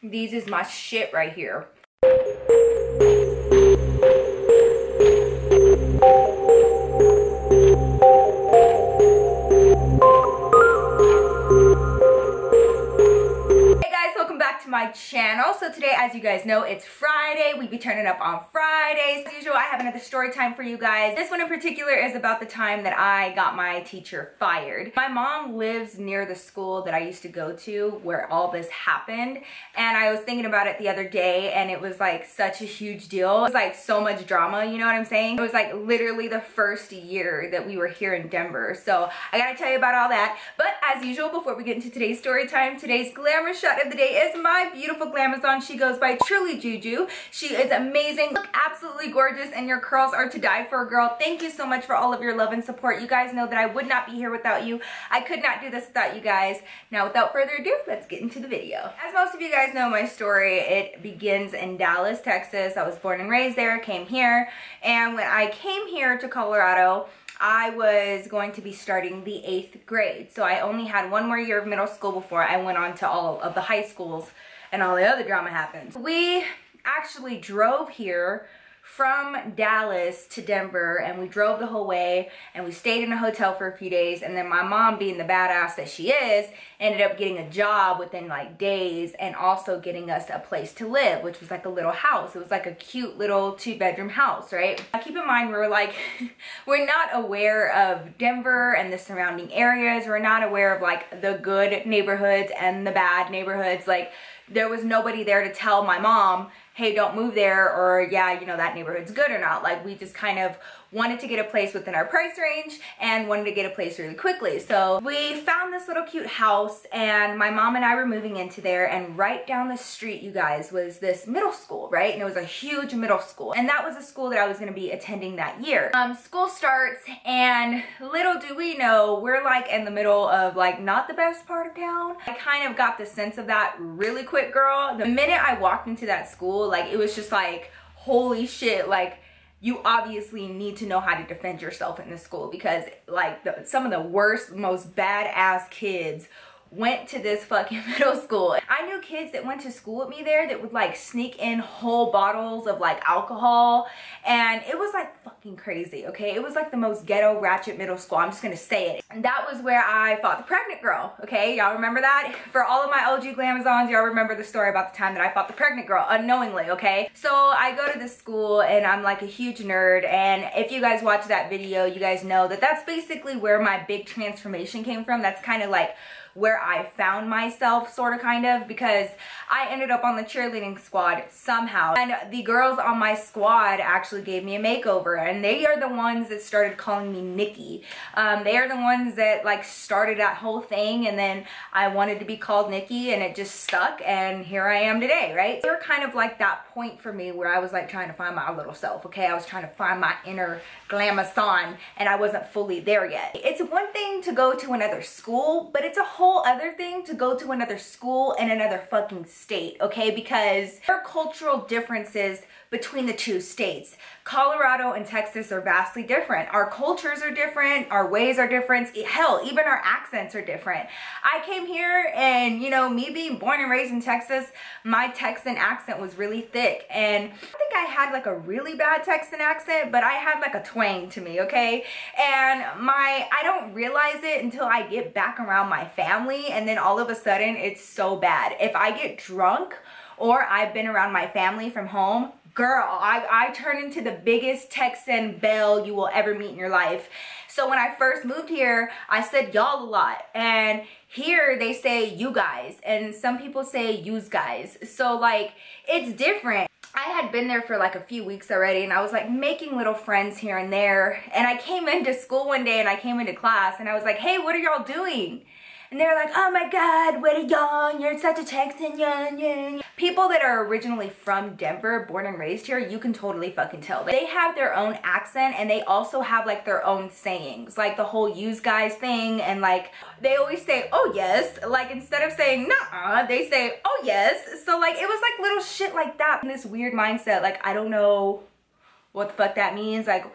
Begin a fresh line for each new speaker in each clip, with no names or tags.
These is my shit right here. To my channel. So today, as you guys know, it's Friday. We be turning up on Fridays. As usual, I have another story time for you guys. This one in particular is about the time that I got my teacher fired. My mom lives near the school that I used to go to where all this happened, and I was thinking about it the other day, and it was like such a huge deal. It was like so much drama, you know what I'm saying? It was like literally the first year that we were here in Denver. So I gotta tell you about all that. But as usual, before we get into today's story time, today's glamour shot of the day is my beautiful Glamazon. She goes by Truly Juju. She is amazing, look absolutely gorgeous, and your curls are to die for, girl. Thank you so much for all of your love and support. You guys know that I would not be here without you. I could not do this without you guys. Now, without further ado, let's get into the video. As most of you guys know my story, it begins in Dallas, Texas. I was born and raised there, came here, and when I came here to Colorado, I was going to be starting the 8th grade. So I only had one more year of middle school before I went on to all of the high schools and all the other drama happened. We actually drove here from Dallas to Denver, and we drove the whole way, and we stayed in a hotel for a few days, and then my mom, being the badass that she is, ended up getting a job within like days and also getting us a place to live, which was like a little house. It was like a cute little 2-bedroom house, right? Now, keep in mind, we're like, we're not aware of Denver and the surrounding areas. We're not aware of like the good neighborhoods and the bad neighborhoods. Like, there was nobody there to tell my mom, hey, don't move there, or yeah, you know, that neighborhood's good or not. Like, we just kind of wanted to get a place within our price range and wanted to get a place really quickly. So we found this little cute house, and my mom and I were moving into there, and right down the street, you guys, was this middle school, right? And it was a huge middle school, and that was a school that I was gonna be attending that year. School starts, and little do we know, we're like in the middle of like not the best part of town. I kind of got the sense of that really quick, girl. The minute I walked into that school, like, it was just like, holy shit, like, you obviously need to know how to defend yourself in this school, because like some of the worst, most badass kids went to this fucking middle school. I knew kids that went to school with me there that would like sneak in whole bottles of like alcohol, and it was like fucking crazy, okay? It was like the most ghetto ratchet middle school, I'm just gonna say it. And that was where I fought the pregnant girl, okay? Y'all remember that? For all of my OG Glamazons, y'all remember the story about the time that I fought the pregnant girl unknowingly, okay? So I go to this school, and I'm like a huge nerd, and if you guys watch that video, you guys know that that's basically where my big transformation came from. That's kind of like where I found myself, sort of, kind of, because I ended up on the cheerleading squad somehow, and the girls on my squad actually gave me a makeover, and they are the ones that started calling me Nikki. They are the ones that like started that whole thing, and then I wanted to be called Nikki, and it just stuck, and here I am today, right? They were kind of like that point for me where I was like trying to find my little self, okay? I was trying to find my inner Glamazon, and I wasn't fully there yet. It's one thing to go to another school, but it's a whole other thing to go to another school in another fucking state, okay? Because there are cultural differences between the two states. Colorado and Texas are vastly different. Our cultures are different, our ways are different, hell, even our accents are different. I came here, and you know, me being born and raised in Texas, my Texan accent was really thick, and I think I had like a really bad Texan accent, but I had like a twang to me, okay? And I don't realize it until I get back around my family, and then all of a sudden it's so bad. If I get drunk or I've been around my family from home, girl, I turn into the biggest Texan belle you will ever meet in your life. So when I first moved here, I said y'all a lot, and here they say you guys, and some people say yous guys. So like, it's different. I had been there for like a few weeks already, and I was like making little friends here and there, and I came into school one day, and I came into class, and I was like, hey, what are y'all doing? And they're like, oh my God, what a young, you're such a Texan, young. People that are originally from Denver, born and raised here, you can totally fucking tell. They have their own accent, and they also have like their own sayings, like the whole use guys thing, and like they always say, oh yes, like instead of saying nah, they say, oh yes. So like, it was like little shit like that. And this weird mindset, like I don't know what the fuck that means. Like,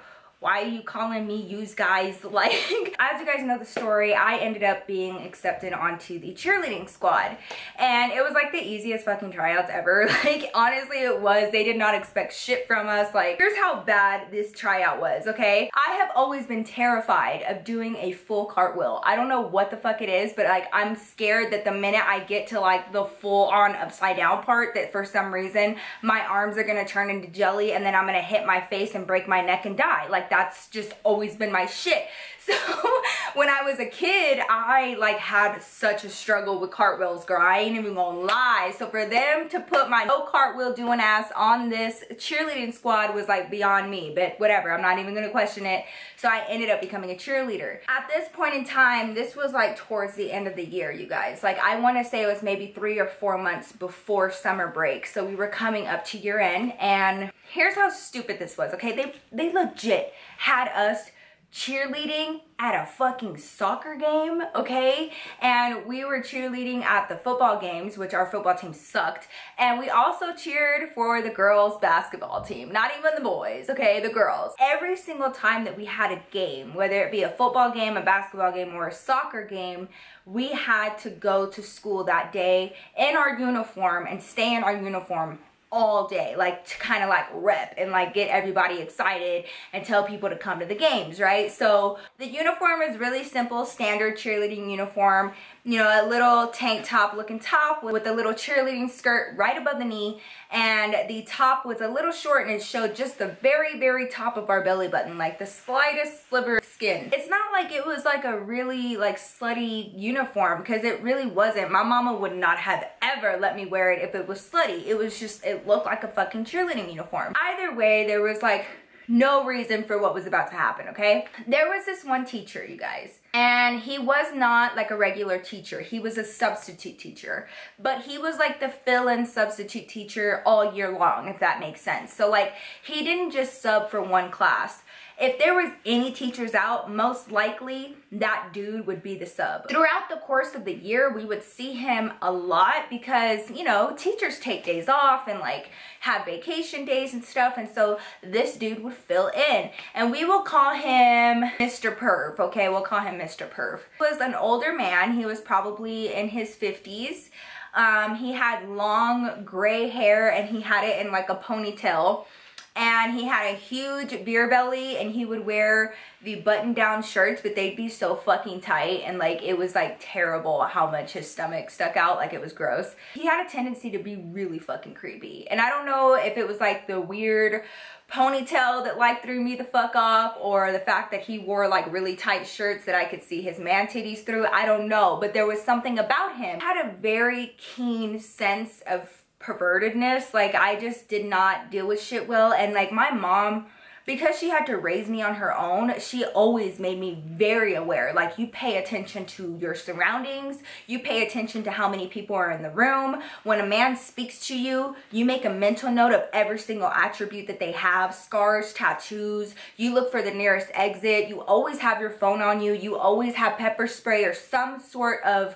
why are you calling me use guys? Like, as you guys know the story, I ended up being accepted onto the cheerleading squad. And it was like the easiest fucking tryouts ever. Like, honestly, it was. They did not expect shit from us. Like, here's how bad this tryout was, okay? I have always been terrified of doing a full cartwheel. I don't know what the fuck it is, but like, I'm scared that the minute I get to like the full on upside down part, that for some reason, my arms are gonna turn into jelly and then I'm gonna hit my face and break my neck and die. Like, that's just always been my shit. So when I was a kid, I like had such a struggle with cartwheels, girl. I ain't even gonna lie. So for them to put my no cartwheel doing ass on this cheerleading squad was like beyond me, but whatever, I'm not even gonna question it. So I ended up becoming a cheerleader. At this point in time, this was like towards the end of the year, you guys. Like, I wanna say it was maybe 3 or 4 months before summer break. So we were coming up to year end, and here's how stupid this was, okay? They legit had us cheerleading at a fucking soccer game, okay? And we were cheerleading at the football games, which our football team sucked. And we also cheered for the girls' basketball team, not even the boys, okay? The girls. Every single time that we had a game, whether it be a football game, a basketball game, or a soccer game, we had to go to school that day in our uniform and stay in our uniform all day, like to kind of like rep and like get everybody excited and tell people to come to the games, right? So the uniform is really simple, standard cheerleading uniform, you know, a little tank top looking top with a little cheerleading skirt right above the knee, and the top was a little short and it showed just the very, very top of our belly button, like the slightest sliver of skin. It's not like it was like a really like slutty uniform, because it really wasn't. My mama would not have ever let me wear it if it was slutty. It was just, it looked like a fucking cheerleading uniform. Either way, there was like no reason for what was about to happen, okay? There was this one teacher, you guys, and he was not like a regular teacher. He was a substitute teacher, but he was like the fill-in substitute teacher all year long, if that makes sense. So like, he didn't just sub for one class. If there was any teachers out, most likely that dude would be the sub. Throughout the course of the year, we would see him a lot because, you know, teachers take days off and like have vacation days and stuff. And so this dude would fill in, and we will call him Mr. Perv, okay? We'll call him Mr. Perv. He was an older man. He was probably in his 50s. He had long gray hair and he had it in like a ponytail. And he had a huge beer belly, and he would wear the button-down shirts, but they'd be so fucking tight, and like, it was like terrible how much his stomach stuck out. Like, it was gross. He had a tendency to be really fucking creepy, and I don't know if it was like the weird ponytail that like threw me the fuck off, or the fact that he wore like really tight shirts that I could see his man titties through. I don't know, but there was something about him. He had a very keen sense of pervertedness. Like, I just did not deal with shit well. And like, my mom, because she had to raise me on her own, she always made me very aware. Like, you pay attention to your surroundings, you pay attention to how many people are in the room. When a man speaks to you, you make a mental note of every single attribute that they have: scars, tattoos. You look for the nearest exit. You always have your phone on you. You always have pepper spray or some sort of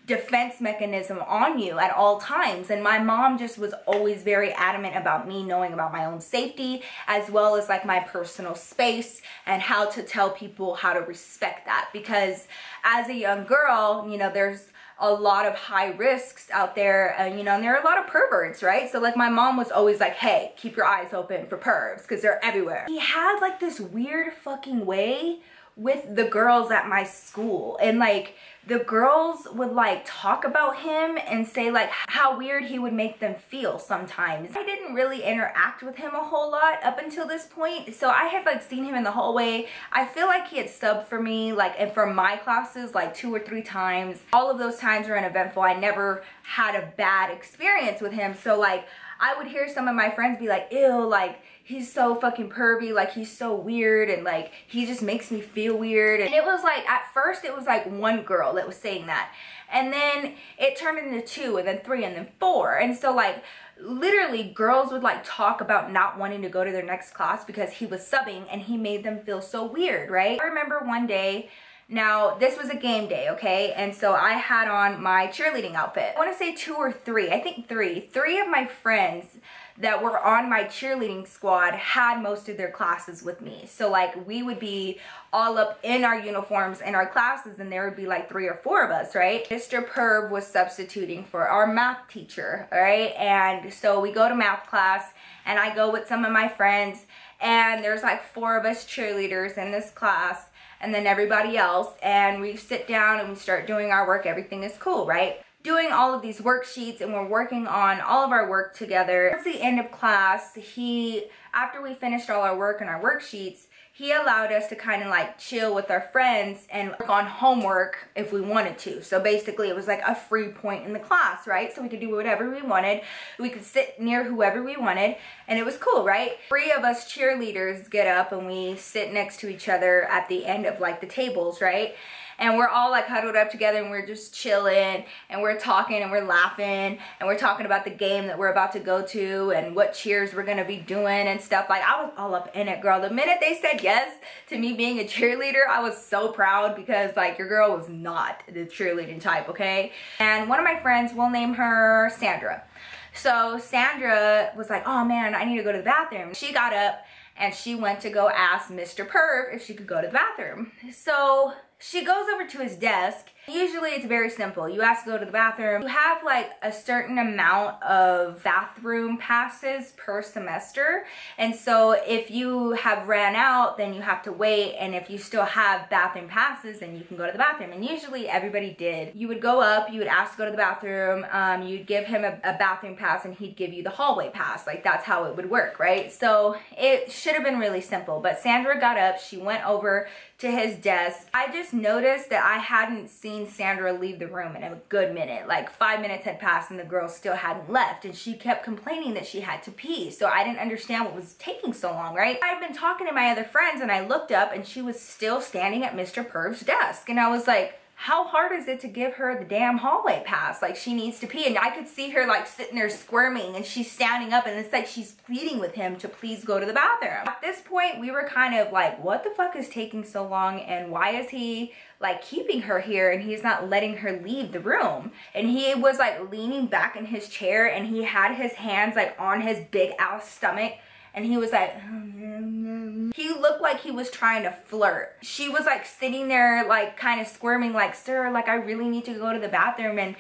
defense mechanism on you at all times. And my mom just was always very adamant about me knowing about my own safety, as well as like my personal space, and how to tell people how to respect that. Because as a young girl, you know, there's a lot of high risks out there, you know, and there are a lot of perverts, right? So like, my mom was always like, hey, keep your eyes open for pervs, because they're everywhere. He had like this weird fucking way with the girls at my school, and like, the girls would like talk about him and say like how weird he would make them feel sometimes. I didn't really interact with him a whole lot up until this point, so I had like seen him in the hallway. I feel like he had subbed for me, like, and for my classes, like 2 or 3 times. All of those times were uneventful. I never had a bad experience with him. So like, I would hear some of my friends be like, ew, like, he's so fucking pervy, like, he's so weird, and like, he just makes me feel weird. And it was like, at first it was like one girl that was saying that, and then it turned into 2, and then 3, and then 4. And so like, literally girls would like talk about not wanting to go to their next class because he was subbing and he made them feel so weird, right? I remember one day, now this was a game day, okay, and so I had on my cheerleading outfit. I want to say 2 or 3, I think 3 of my friends that were on my cheerleading squad had most of their classes with me. So like we would be all up in our uniforms in our classes, and there would be like 3 or 4 of us, right? Mr. Perv was substituting for our math teacher, all right? And so we go to math class, and I go with some of my friends, and there's like 4 of us cheerleaders in this class, and then everybody else, and we sit down and we start doing our work. Everything is cool, right? Doing all of these worksheets, and we're working on all of our work together. Towards the end of class, after we finished all our work and our worksheets, he allowed us to kind of like chill with our friends and work on homework if we wanted to. So basically it was like a free point in the class, right? So we could do whatever we wanted. We could sit near whoever we wanted, and it was cool, right? 3 of us cheerleaders get up and we sit next to each other at the end of like the tables, right? And we're all like huddled up together, and we're just chilling, and we're talking, and we're laughing, and we're talking about the game that we're about to go to and what cheers we're gonna be doing and stuff. Like, I was all up in it, girl. The minute they said yes to me being a cheerleader, I was so proud, because like your girl was not the cheerleading type, okay? And one of my friends, we'll name her Sandra. So Sandra was like, oh man, I need to go to the bathroom. She got up and she went to go ask Mr. Perv if she could go to the bathroom. So she goes over to his desk. Usually it's very simple. You ask to go to the bathroom. You have like a certain amount of bathroom passes per semester. And so if you have ran out, then you have to wait. And if you still have bathroom passes, then you can go to the bathroom. And usually everybody did. You would go up, you would ask to go to the bathroom. You'd give him a bathroom pass, and he'd give you the hallway pass. Like, that's how it would work, right? So it should have been really simple. But Sandra got up, she went over to his desk. I just noticed that I hadn't seen Sandra leave the room in a good minute. Like 5 minutes had passed and the girl still hadn't left, and she kept complaining that she had to pee. So I didn't understand what was taking so long, right? I'd been talking to my other friends, and I looked up and she was still standing at Mr. Perv's desk, and I was like, how hard is it to give her the damn hallway pass? Like, she needs to pee. And I could see her like sitting there squirming, and she's standing up, and it's like she's pleading with him to please go to the bathroom. At this point, we were kind of like, what the fuck is taking so long, and why is he like keeping her here and he's not letting her leave the room? And he was like leaning back in his chair, and he had his hands like on his big ass stomach, and he was like, he looked like he was trying to flirt. She was like sitting there like kind of squirming, like, sir, like I really need to go to the bathroom. And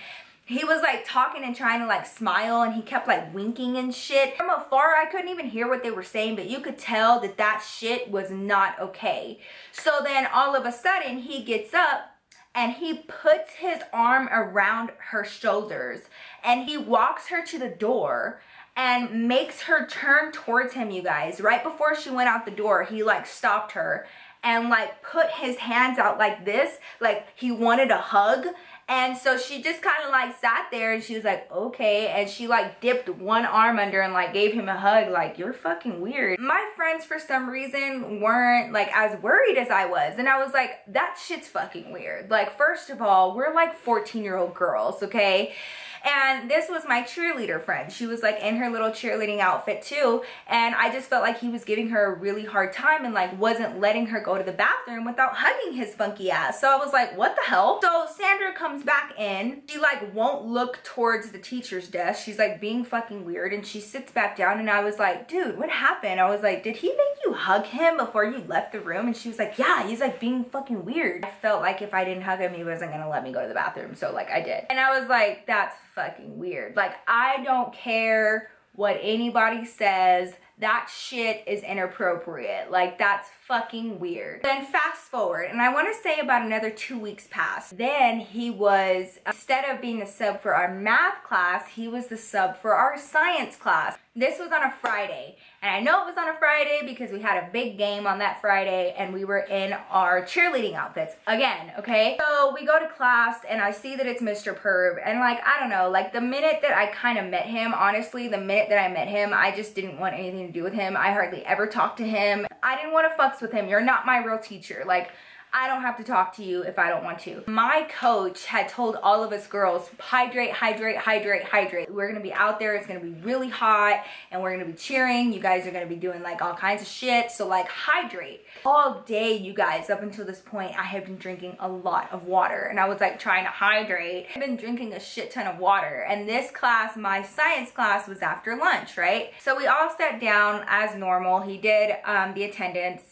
he was like talking and trying to like smile, and he kept like winking and shit. From afar, I couldn't even hear what they were saying, but you could tell that that shit was not okay. So then all of a sudden he gets up and he puts his arm around her shoulders, and he walks her to the door and makes her turn towards him, you guys. Right before she went out the door, he like stopped her and like put his hands out like this, like he wanted a hug. And so she just kind of like sat there, and she was like, okay. And she like dipped one arm under and like gave him a hug. Like, you're fucking weird. My friends for some reason weren't like as worried as I was. And I was like, that shit's fucking weird. Like, first of all, we're like 14-year-old girls, okay? And this was my cheerleader friend. She was like in her little cheerleading outfit too. And I just felt like he was giving her a really hard time and like wasn't letting her go to the bathroom without hugging his funky ass. So I was like, what the hell? So Sandra comes back in. She like won't look towards the teacher's desk. She's like being fucking weird, and she sits back down, and I was like, dude, what happened? I was like, did he make you hug him before you left the room? And she was like, yeah, he's like being fucking weird. I felt like if I didn't hug him, he wasn't gonna let me go to the bathroom. So like I did. And I was like, that's fucking weird. Like, I don't care what anybody says. That shit is inappropriate. Like, that's fucking weird. Then fast forward, and I want to say about another 2 weeks passed. Then he was, instead of being the sub for our math class, he was the sub for our science class. This was on a Friday, and I know it was on a Friday because we had a big game on that Friday, and we were in our cheerleading outfits again, okay? So we go to class, and I see that it's Mr. Perv, and like, I don't know, like the minute that I kind of met him, honestly, the minute that I met him, I just didn't want anything to do with him. I hardly ever talked to him. I didn't want to fucks with him. You're not my real teacher. Like, I don't have to talk to you if I don't want to. My coach had told all of us girls, hydrate, hydrate, hydrate, hydrate. We're gonna be out there, it's gonna be really hot, and we're gonna be cheering. You guys are gonna be doing like all kinds of shit, so like hydrate. All day, you guys, up until this point, I have been drinking a lot of water, and I was like trying to hydrate. I've been drinking a shit ton of water, and this class, my science class, was after lunch, right? So we all sat down as normal. He did the attendance,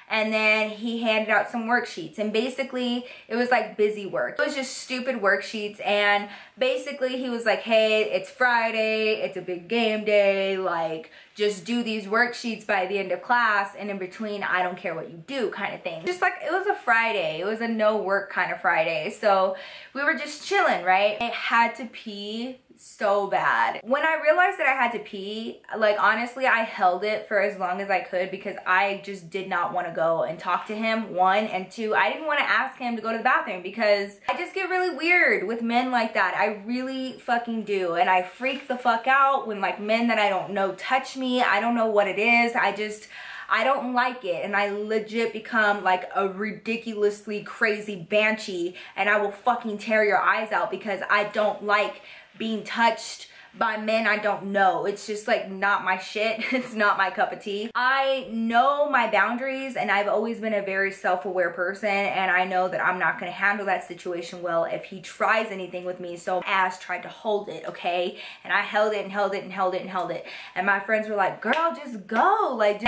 and then he handed out some worksheets, and basically it was like busy work. It was just stupid worksheets, and basically he was like, hey, it's Friday, it's a big game day, like just do these worksheets by the end of class, and in between I don't care what you do kind of thing. Just like, it was a Friday, it was a no work kind of Friday, so we were just chilling, right? I had to pee so bad. When I realized that I had to pee, like honestly, I held it for as long as I could because I just did not want to go and talk to him, one, and two, I didn't want to ask him to go to the bathroom because I just get really weird with men like that. I really fucking do, and I freak the fuck out when like men that I don't know touch me. I don't know what it is. I don't like it, and I legit become like a ridiculously crazy banshee, and I will fucking tear your eyes out because I don't like being touched by men I don't know. It's just like not my shit. It's not my cup of tea. I know my boundaries, and I've always been a very self-aware person, and I know that I'm not gonna handle that situation well if he tries anything with me. So ass tried to hold it, okay? And I held it and held it and held it and held it. And my friends were like, girl, just go. Like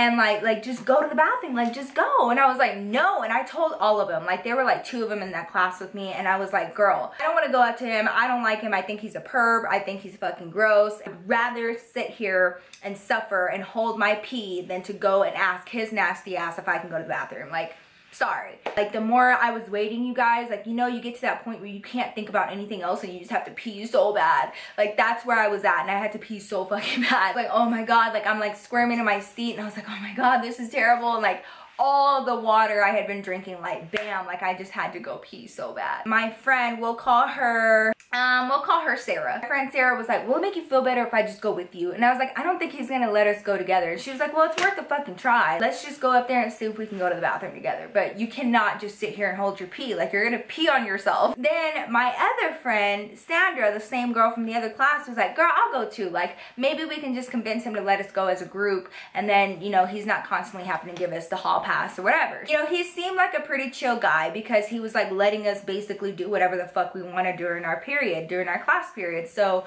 just go to the bathroom, like just go. And I was like, no. And I told all of them, like there were like 2 of them in that class with me, and I was like, girl, I don't wanna go up to him. I don't like him. I think he's a perv. I think he's fucking gross. I'd rather sit here and suffer and hold my pee than to go and ask his nasty ass if I can go to the bathroom. Like, sorry. Like, the more I was waiting, you guys, like, you know, you get to that point where you can't think about anything else and you just have to pee so bad. Like, that's where I was at, and I had to pee so fucking bad. Like, oh my god, like, I'm like squirming in my seat, and I was like, oh my god, this is terrible. And like, all the water I had been drinking, like bam, like I just had to go pee so bad. My friend, we'll call her Sarah. My friend Sarah was like, will it make you feel better if I just go with you? And I was like, I don't think he's gonna let us go together. And she was like, well, it's worth a fucking try. Let's just go up there and see if we can go to the bathroom together. But you cannot just sit here and hold your pee. Like, you're gonna pee on yourself. Then my other friend, Sandra, the same girl from the other class, was like, girl, I'll go too. Like, maybe we can just convince him to let us go as a group, and then, you know, he's not constantly having to give us the hall pass or whatever. You know, he seemed like a pretty chill guy because he was like letting us basically do whatever the fuck we wanted during our period, during our class period. So,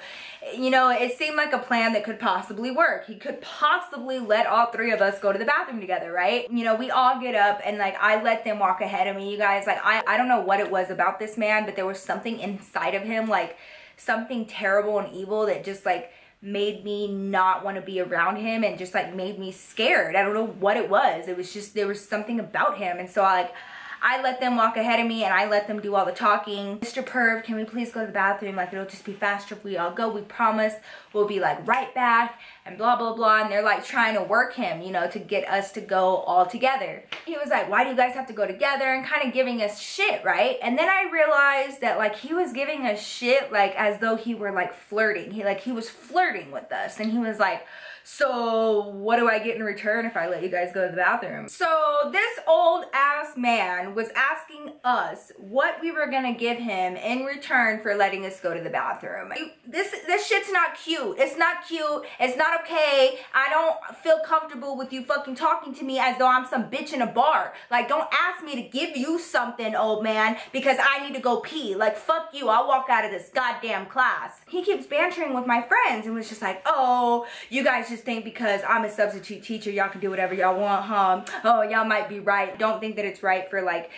you know, it seemed like a plan that could possibly work. He could possibly let all 3 of us go to the bathroom together, right? You know, we all get up, and like I let them walk ahead of me, you guys. Like, I don't know what it was about this man, but there was something inside of him, like something terrible and evil that just like made me not want to be around him, and just like made me scared. I don't know what it was. It was just, there was something about him. And so I let them walk ahead of me, and I let them do all the talking. Mr. Perv, can we please go to the bathroom? Like, it'll just be faster if we all go. We promise we'll be like right back, and blah, blah, blah. And they're like trying to work him, you know, to get us to go all together. He was like, why do you guys have to go together? And kind of giving us shit, right? And then I realized that like he was giving us shit like as though he were like flirting. He was flirting with us, and he was like, so what do I get in return if I let you guys go to the bathroom? So this old ass man was asking us what we were gonna give him in return for letting us go to the bathroom. This shit's not cute. It's not cute. It's not okay. I don't feel comfortable with you fucking talking to me as though I'm some bitch in a bar. Like, don't ask me to give you something, old man, because I need to go pee. Like, fuck you. I'll walk out of this goddamn class. He keeps bantering with my friends and was just like, oh, you guys just think because I'm a substitute teacher, y'all can do whatever y'all want, huh? Oh, y'all might be right. Don't think that it's right for like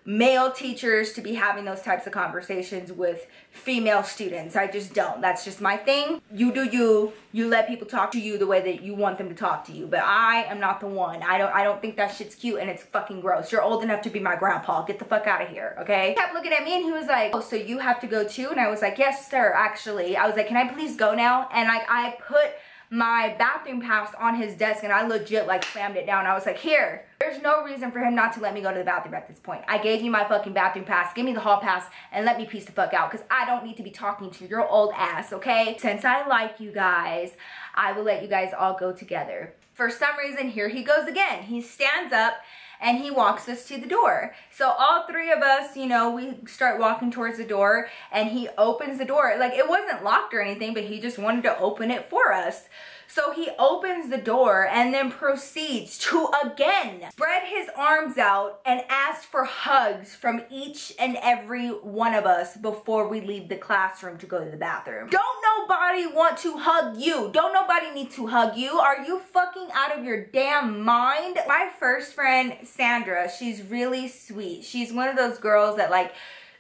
male teachers to be having those types of conversations with female students. I just don't. That's just my thing. You do you. You let people talk to you the way that you want them to talk to you. But I am not the one. I don't think that shit's cute, and it's fucking gross. You're old enough to be my grandpa. Get the fuck out of here, okay? He kept looking at me, and he was like, oh, so you have to go too? And I was like, yes, sir, actually. I was like, can I please go now? And like, I put my bathroom pass on his desk, and I legit like slammed it down. I was like, here, there's no reason for him not to let me go to the bathroom at this point. I gave you my fucking bathroom pass. Give me the hall pass and let me peace the fuck out, because I don't need to be talking to your old ass, okay? Since I like you guys, I will let you guys all go together. For some reason, here he goes again. He stands up and he walks us to the door. So all three of us, you know, we start walking towards the door, and he opens the door. Like, it wasn't locked or anything, but he just wanted to open it for us. So he opens the door and then proceeds to again spread his arms out and ask for hugs from each and every one of us before we leave the classroom to go to the bathroom. Don't nobody want to hug you. Don't nobody need to hug you. Are you fucking out of your damn mind? My first friend, Sandra, she's really sweet. She's one of those girls that, like,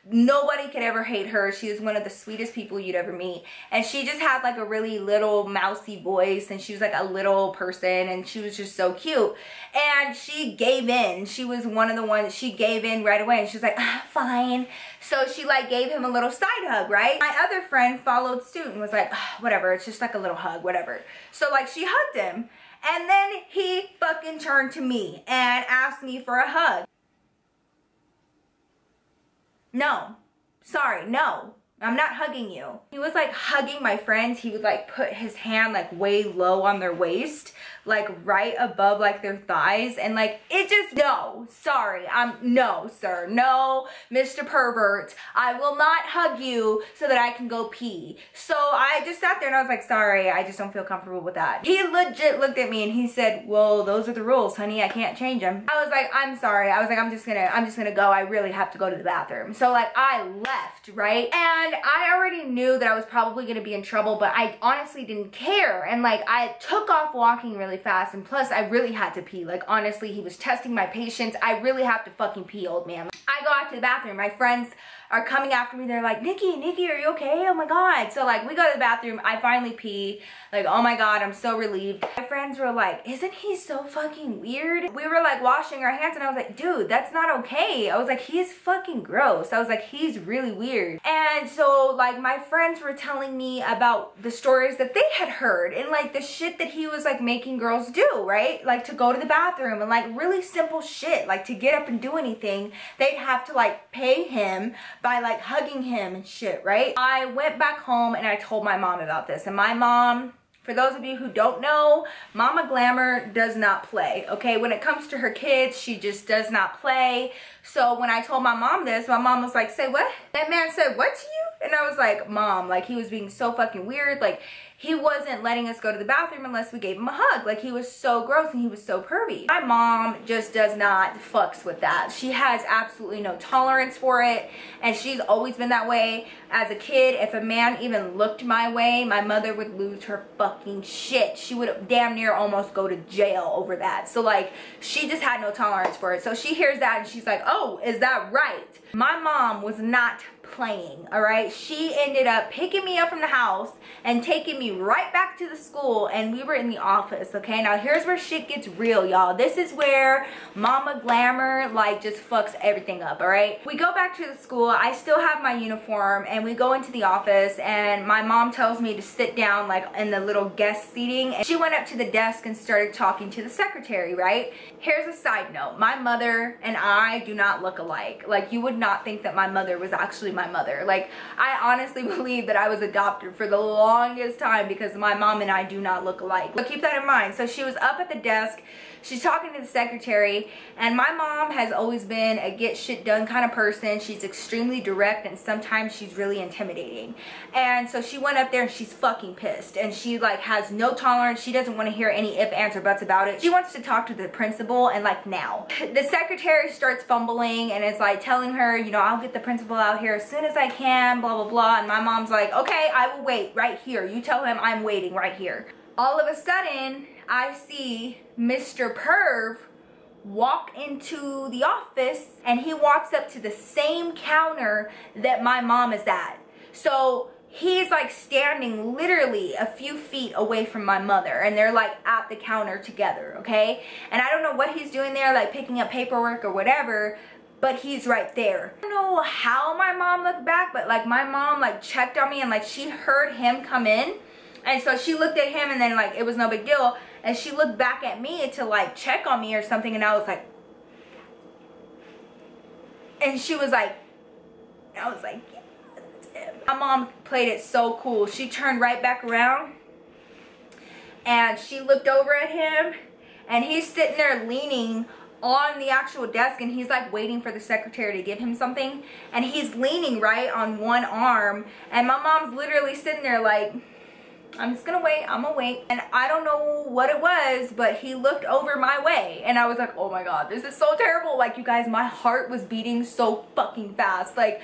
nobody could ever hate her. She is one of the sweetest people you'd ever meet. And she just had like a really little mousy voice, and she was like a little person, and she was just so cute. And she gave in. She was one of the ones, she gave in right away, and she was like, fine. So she like gave him a little side hug, right? My other friend followed suit and was like, whatever, it's just like a little hug, whatever. So like she hugged him, and then he fucking turned to me and asked me for a hug. No, sorry, no, I'm not hugging you. He was like hugging my friends. He would like put his hand like way low on their waist, like right above like their thighs, and like it just, no, sorry, no sir, no, Mr. Pervert, I will not hug you so that I can go pee. So I just sat there and I was like, sorry, I just don't feel comfortable with that. He legit looked at me and he said, well, those are the rules, honey, I can't change them. I was like, I'm sorry. I was like, I'm just gonna go. I really have to go to the bathroom. So like I left, right? And I already knew that I was probably gonna be in trouble, but I honestly didn't care. And like I took off walking really fast, and plus I really had to pee. Like honestly, he was testing my patience. I really have to fucking pee, old man. I go out to the bathroom. My friends are coming after me. They're like, Nikki, are you okay? Oh my God. So like we go to the bathroom. I finally pee. Like, oh my God, I'm so relieved. My friends were like, isn't he so fucking weird? We were like washing our hands, and I was like, dude, that's not okay. I was like, he's fucking gross. I was like, he's really weird. And so like my friends were telling me about the stories that they had heard, and like the shit that he was like making girls do, right? Like to go to the bathroom, and like really simple shit, like to get up and do anything, they'd have to like pay him by like hugging him and shit, right? I went back home and I told my mom about this, and my mom, for those of you who don't know, Mama Glamour does not play, okay? When it comes to her kids, she just does not play. So when I told my mom this, my mom was like, say what? That man said what to you? And I was like, Mom, like he was being so fucking weird. Like he wasn't letting us go to the bathroom unless we gave him a hug. Like he was so gross and he was so pervy. My mom just does not fucks with that. She has absolutely no tolerance for it, and she's always been that way. As a kid, if a man even looked my way, my mother would lose her fucking shit. She would damn near almost go to jail over that. So like she just had no tolerance for it. So she hears that and she's like, oh, is that right? My mom was not playing, all right? She ended up picking me up from the house and taking me right back to the school, and we were in the office, okay? Now here's where shit gets real, y'all. This is where Mama Glamour like just fucks everything up, all right? We go back to the school. I still have my uniform, and we go into the office, and my mom tells me to sit down like in the little guest seating, and she went up to the desk and started talking to the secretary, right? Here's a side note. My mother and I do not look alike. Like you would not think that my mother was actually my mother. Like I honestly believe that I was adopted for the longest time because my mom and I do not look alike. So keep that in mind. So she was up at the desk, she's talking to the secretary, and my mom has always been a get shit done kind of person. She's extremely direct, and sometimes she's really intimidating. And so she went up there and she's fucking pissed, and she like has no tolerance. She doesn't want to hear any ifs, ands, or buts about it. She wants to talk to the principal, and like now. The secretary starts fumbling and is like telling her, you know, I'll get the principal out here as soon as I can, blah blah blah. And my mom's like, okay, I will wait right here. You tell him I'm waiting right here. All of a sudden, I see Mr. Perv walk into the office, and he walks up to the same counter that my mom is at. So he's like standing literally a few feet away from my mother, and they're like at the counter together, okay? And I don't know what he's doing there, like picking up paperwork or whatever, but he's right there. I don't know how my mom looked back, but like my mom like checked on me, and like she heard him come in, and so she looked at him, and then like it was no big deal, and she looked back at me to like check on me or something, and I was like, and she was like, I was like, yeah, that's him. My mom played it so cool. She turned right back around and she looked over at him, and he's sitting there leaning on the actual desk, and he's like waiting for the secretary to give him something, and he's leaning right on one arm, and my mom's literally sitting there like, I'm just gonna wait, I'm gonna wait. And I don't know what it was, but he looked over my way, and I was like, oh my god, this is so terrible. Like, you guys, my heart was beating so fucking fast. Like,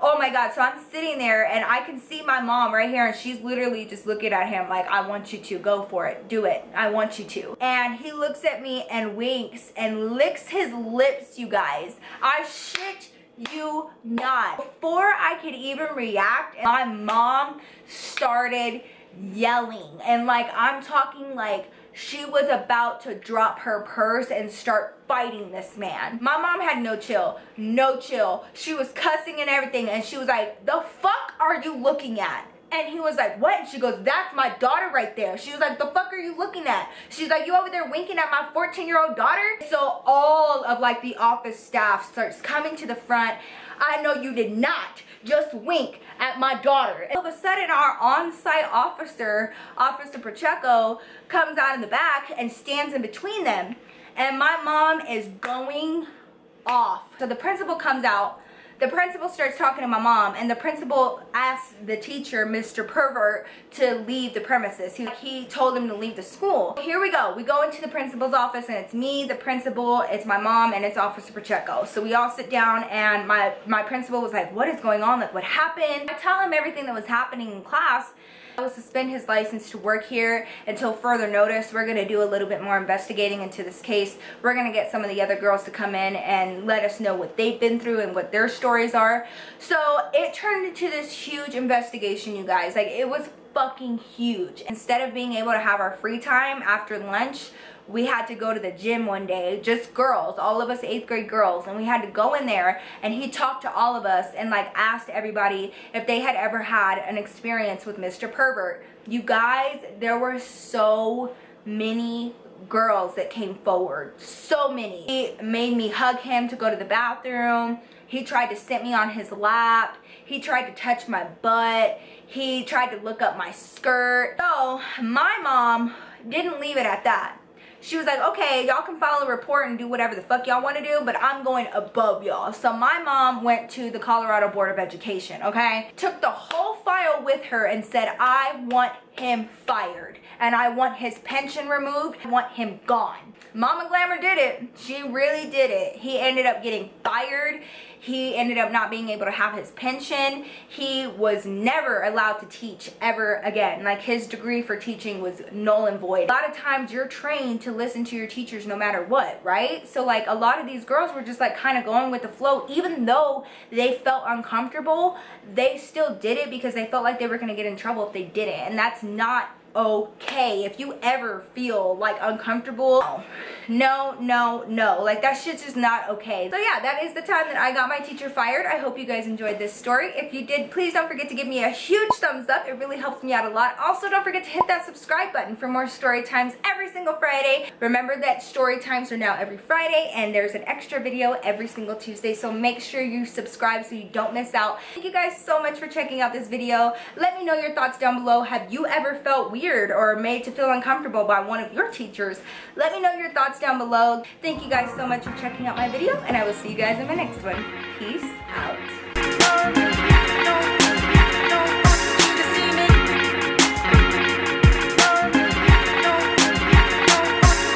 oh my god. So I'm sitting there, and I can see my mom right here, and she's literally just looking at him like, I want you to go for it, do it, I want you to. And he looks at me and winks and licks his lips, you guys. I shit you not. Before I could even react, my mom started yelling, and like, I'm talking like she was about to drop her purse and start fighting this man. My mom had no chill, no chill. She was cussing and everything, and she was like, the fuck are you looking at? And he was like, what? And she goes, that's my daughter right there. She was like, the fuck are you looking at? She's like, you over there winking at my 14-year-old daughter? So all of like the office staff starts coming to the front. I know you did not just wink at my daughter. And all of a sudden, our on-site officer, Officer Pacheco, comes out in the back and stands in between them. And my mom is going off. So the principal comes out. The principal starts talking to my mom, and the principal asks the teacher, Mr. Pervert, to leave the premises. He told him to leave the school. Here we go. We go into the principal's office, and it's me, the principal, it's my mom, and it's Officer Pacheco. So we all sit down, and my principal was like, what is going on? Like, what happened? I tell him everything that was happening in class. I will suspend his license to work here until further notice. We're going to do a little bit more investigating into this case. We're going to get some of the other girls to come in and let us know what they've been through and what their stories are. So it turned into this huge investigation, you guys. Like, it was fucking huge. Instead of being able to have our free time after lunch, we had to go to the gym one day, just girls, all of us 8th grade girls, and we had to go in there, and he talked to all of us and like asked everybody if they had ever had an experience with Mr. Pervert. You guys, there were so many girls that came forward, so many. He made me hug him to go to the bathroom. He tried to sit me on his lap. He tried to touch my butt. He tried to look up my skirt. So my mom didn't leave it at that. She was like, okay, y'all can file a report and do whatever the fuck y'all want to do, but I'm going above y'all. So my mom went to the Colorado Board of Education, okay? Took the whole file with her and said, I want him fired, and I want his pension removed. I want him gone. Mama Glamour did it. She really did it. He ended up getting fired. He ended up not being able to have his pension. He was never allowed to teach ever again. Like, his degree for teaching was null and void. A lot of times you're trained to listen to your teachers no matter what, right? So like, a lot of these girls were just like kind of going with the flow. Even though they felt uncomfortable, they still did it because they felt like they were going to get in trouble if they didn't. And that's not okay. If you ever feel like uncomfortable, no, like, that shit's just not okay. So yeah, that is the time that I got my teacher fired. I hope you guys enjoyed this story. If you did, please don't forget to give me a huge thumbs up. It really helps me out a lot. Also, don't forget to hit that subscribe button for more story times every single Friday. Remember that story times are now every Friday, and there's an extra video every single Tuesday, so make sure you subscribe so you don't miss out. Thank you guys so much for checking out this video. Let me know your thoughts down below. Have you ever felt weird or made to feel uncomfortable by one of your teachers? Let me know your thoughts down below. Thank you guys so much for checking out my video, and I will see you guys in my next one. Peace out.